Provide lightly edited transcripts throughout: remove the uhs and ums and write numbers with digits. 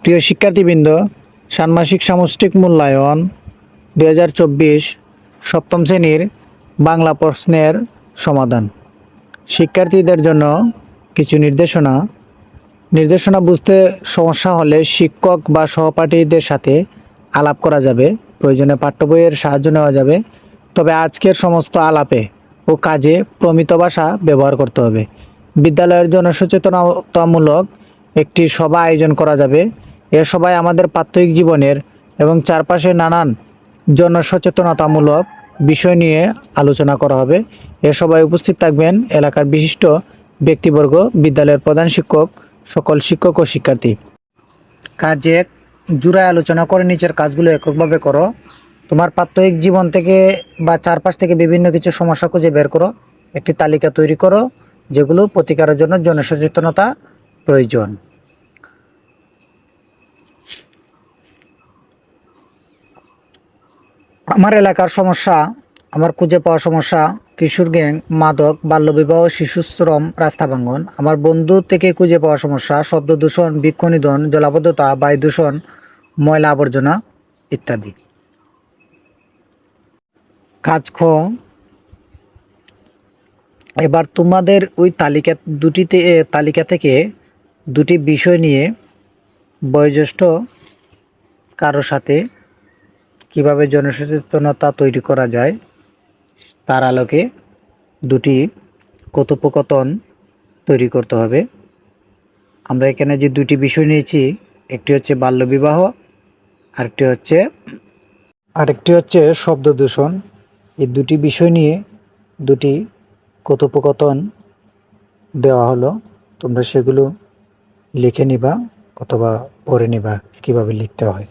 প্রিয় শিক্ষার্থীবৃন্দ, ষান্মাসিক সামষ্টিক মূল্যায়ন 2024 সপ্তম শ্রেণীর বাংলা প্রশ্নের সমাধান। শিক্ষার্থীদের জন্য কিছু নির্দেশনা বুঝতে সমস্যা হলে শিক্ষক বা সহপাঠীদের সাথে আলাপ করা যাবে, প্রয়োজনে পাঠ্য বইয়ের সাহায্য নেওয়া যাবে। তবে আজকের সমস্ত আলাপে ও কাজে প্রমিত ভাষা ব্যবহার করতে হবে। বিদ্যালয়ের জনসচেতনতামূলক একটি সভা আয়োজন করা যাবে। এ সভায় আমাদের প্রাত্যহিক জীবনের এবং চারপাশে নানান জনসচেতনতামূলক বিষয় নিয়ে আলোচনা করা হবে। এ সভায় উপস্থিত থাকবেন এলাকার বিশিষ্ট ব্যক্তিবর্গ, বিদ্যালয়ের প্রধান শিক্ষক, সকল শিক্ষক ও শিক্ষার্থী। কাজ 1, জুড়ায় আলোচনা করে নিচের কাজগুলো এককভাবে করো। তোমার প্রাত্যহিক জীবন থেকে বা চারপাশ থেকে বিভিন্ন কিছু সমস্যা খুঁজে বের করো। একটি তালিকা তৈরি করো যেগুলো প্রতিকারের জন্য জনসচেতনতা প্রয়োজন। আমার এলাকার সমস্যা, আমার খুঁজে পাওয়া সমস্যা: কিশোর গ্যাং, মাদক, বাল্যবিবাহ, শিশুশ্রম, রাস্তা ভাঙন। আমার বন্ধু থেকে খুঁজে পাওয়া সমস্যা: শব্দ দূষণ, বৃক্ষ নিধন, জলাবদ্ধতা, বায়ু দূষণ, ময়লা আবর্জনা ইত্যাদি। কাজ খ, এবার তোমাদের ওই তালিকা থেকে দুটি বিষয় নিয়ে বয়োজ্যেষ্ঠ কারো সাথে কিভাবে জনসচেতনতা তৈরি করা যায় তার আলোকে দুটি কথোপকথন তৈরি করতে হবে। আমরা এখানে যে দুটি বিষয় নিয়েছি, একটি হচ্ছে বাল্যবিবাহ, আরেকটি হচ্ছে শব্দ দূষণ। এই দুটি বিষয় নিয়ে দুটি কথোপকথন দেওয়া হলো, তোমরা সেগুলো লিখে নিবা অথবা পড়ে নিবা কিভাবে লিখতে হয়।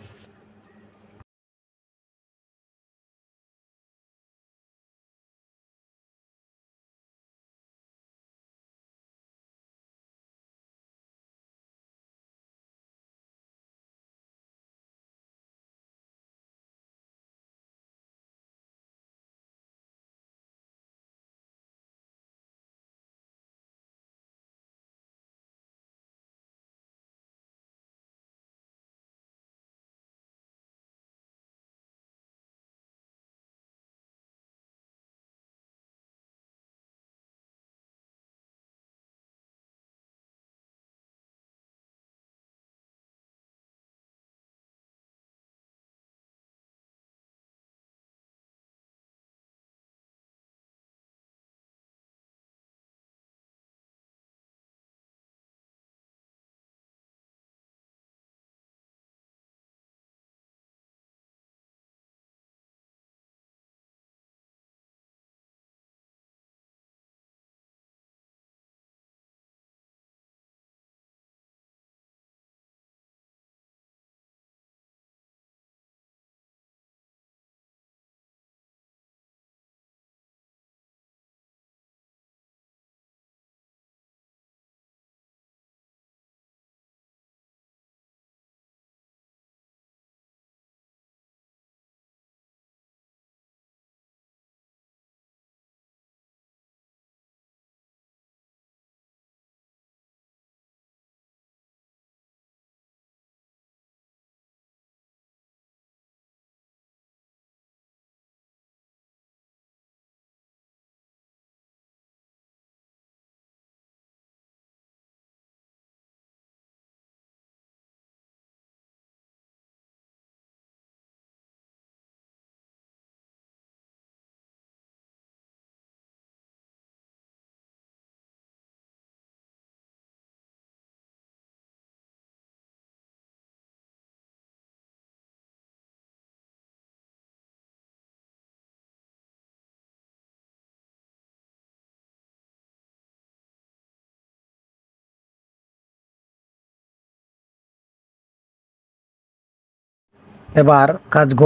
এবার কাজ গ,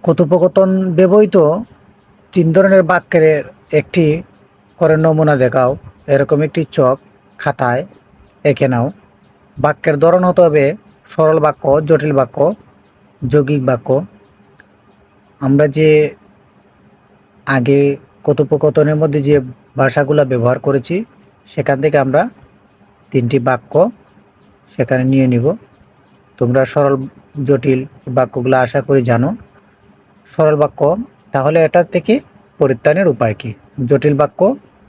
কথোপকথন ব্যবহৃত 3 ধরনের বাক্যের একটি করে নমুনা দেখাও। এরকম একটি চক খাতায় এঁকে নাও। বাক্যের ধরন হতে হবে সরল বাক্য, জটিল বাক্য, যৌগিক বাক্য। আমরা যে আগে কথোপকথনের মধ্যে যে ভাষাগুলো ব্যবহার করেছি সেখান থেকে আমরা 3টি বাক্য সেখানে নিয়ে নিব। তোমরা সরল জটিল বাক্যগুলো আশা করি জানো। সরল বাক্য, তাহলে এটা থেকে পরিত্রাণের উপায় কি? জটিল বাক্য,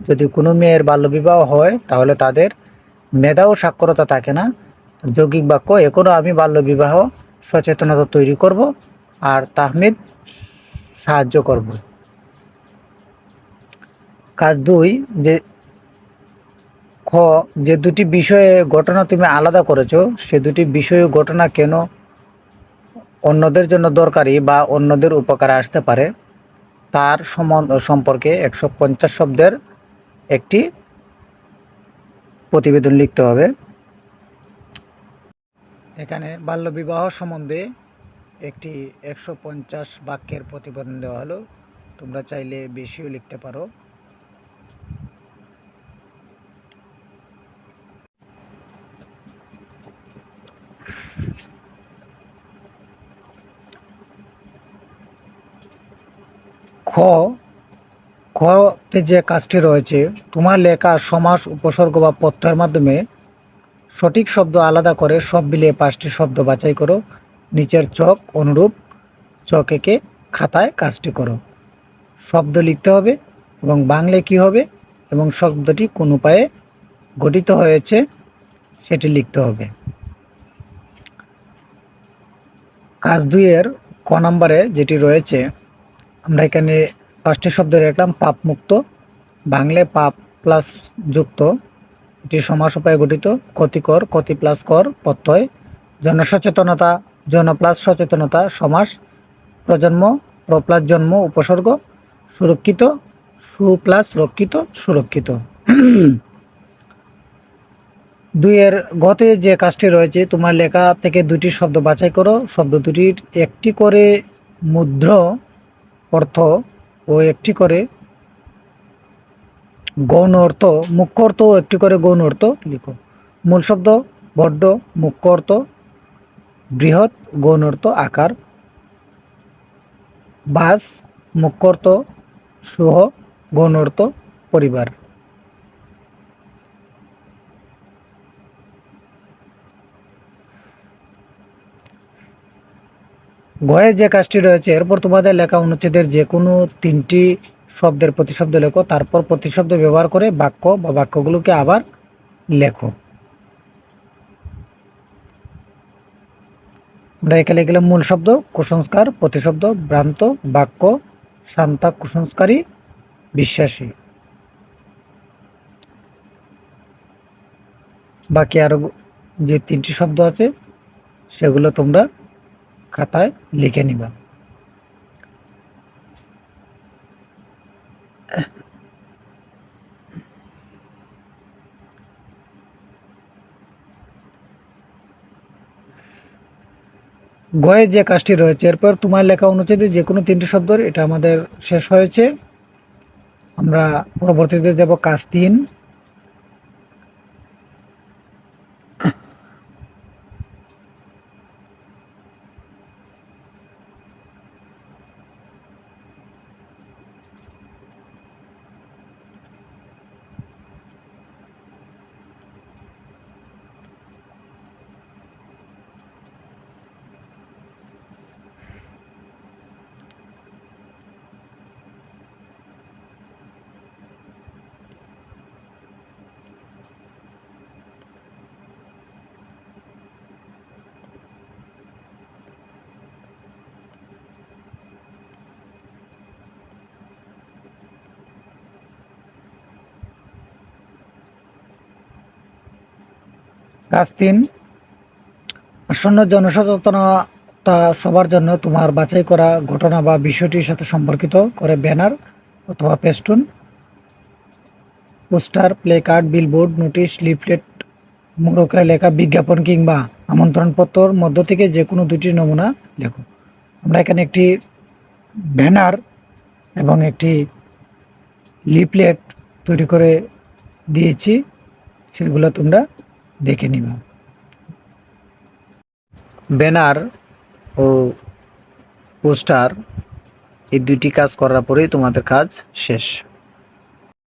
যদি কোনো মেয়ের বাল্যবিবাহ হয় তাহলে তাদের মেধা ও সাক্ষরতা থাকে না। যৌগিক বাক্য, এখনও আমি বাল্যবিবাহ সচেতনতা তৈরি করব আর তাহমিদ সাহায্য করব। কাজ 2, যে খ, যে দুটি বিষয়ে ঘটনা তুমি আলাদা করেছো সে দুটি বিষয় ও ঘটনা কেন অন্যদের জন্য দরকারি বা অন্যদের উপকারে আসতে পারে তার সম্পর্কে 150 শব্দের একটি প্রতিবেদন লিখতে হবে। এখানে বাল্যবিবাহ সম্বন্ধে একটি 150 বাক্যের প্রতিবেদন দেওয়া হলো। তোমরা চাইলে বেশিও লিখতে পারো। খ, খতে যে কাজটি রয়েছে, তোমার লেখা সমাস, উপসর্গ বা প্রত্যয়ের মাধ্যমে সঠিক শব্দ আলাদা করে সব মিলিয়ে 5টি শব্দ বাছাই করো। নিচের ছক অনুরূপ ছক এঁকে খাতায় কাজটি করো। শব্দ লিখতে হবে এবং বাংলায় কী হবে এবং শব্দটি কোন উপায়ে গঠিত হয়েছে সেটি লিখতে হবে। কাজ 2-এর ক নম্বরে যেটি রয়েছে, আমরা এখানে 5টি শব্দ লিখলাম। পাপ মুক্ত, বাংলায় পাপ প্লাস যুক্ত, এটি সমাস উপায়ে গঠিত। ক্ষতিকর, ক্ষতি প্লাস কর প্রত্যয়। জনসচেতনতা, জন প্লাস সচেতনতা সমাস। প্রজন্ম, প্র প্লাস জন্ম উপসর্গ। সুরক্ষিত, সু প্লাস রক্ষিত সুরক্ষিত। 2-এর গতে যে কাজটি রয়েছে, তোমার লেখা থেকে 2টি শব্দ বাছাই করো। শব্দ দুটির একটি করে মুদ্র অর্থ ও একটি করে গৌণ অর্থ, মুখ্য অর্থ ও একটি করে গৌণ অর্থ লিখো। মূল শব্দ বড্ড, মুখ্য অর্থ বৃহৎ, গৌণ অর্থ আকার। বাস, মুখ্য অর্থ সহ, গৌণ অর্থ পরিবার। গয়ে যে কাজটি রয়েছে, এরপর তোমাদের লেখা অনুচ্ছেদের যে কোনো 3টি শব্দের প্রতিশব্দ লেখো। তারপর প্রতিশব্দ ব্যবহার করে বাক্য বা বাক্যগুলোকে আবার লেখো। আমরা এখানে লিখলাম মূল শব্দ কুসংস্কার, প্রতিশব্দ ভ্রান্ত, বাক্য শান্তা কুসংস্কারী বিশ্বাসী। বাকি আরও যে 3টি শব্দ আছে সেগুলো তোমরা খাতায় লিখে নিবা। গয়ে যে কাজটি রয়েছে, এরপর তোমার লেখা অনুচ্ছেদে যে কোনো 3টি শব্দের, এটা আমাদের শেষ হয়েছে। আমরা পরবর্তীতে যাব কাজ 3। কাজ 3, আসন্ন জনসচেতনতা সবার জন্য তোমার বাছাই করা ঘটনা বা বিষয়টির সাথে সম্পর্কিত করে ব্যানার অথবা festoon, poster, placard, billboard, notice, leaflet, মোড়কে লেখা বিজ্ঞাপন কিংবা আমন্ত্রণপত্রর মধ্য থেকে যে কোনো 2টি নমুনা লেখো। আমরা এখানে একটি ব্যানার এবং একটি লিফলেট তৈরি করে দিয়েছি, সেগুলো তোমরা দেখে নিবা। ব্যানার ও পোস্টার এই 2টি কাজ করার পরেই তোমাদের কাজ শেষ।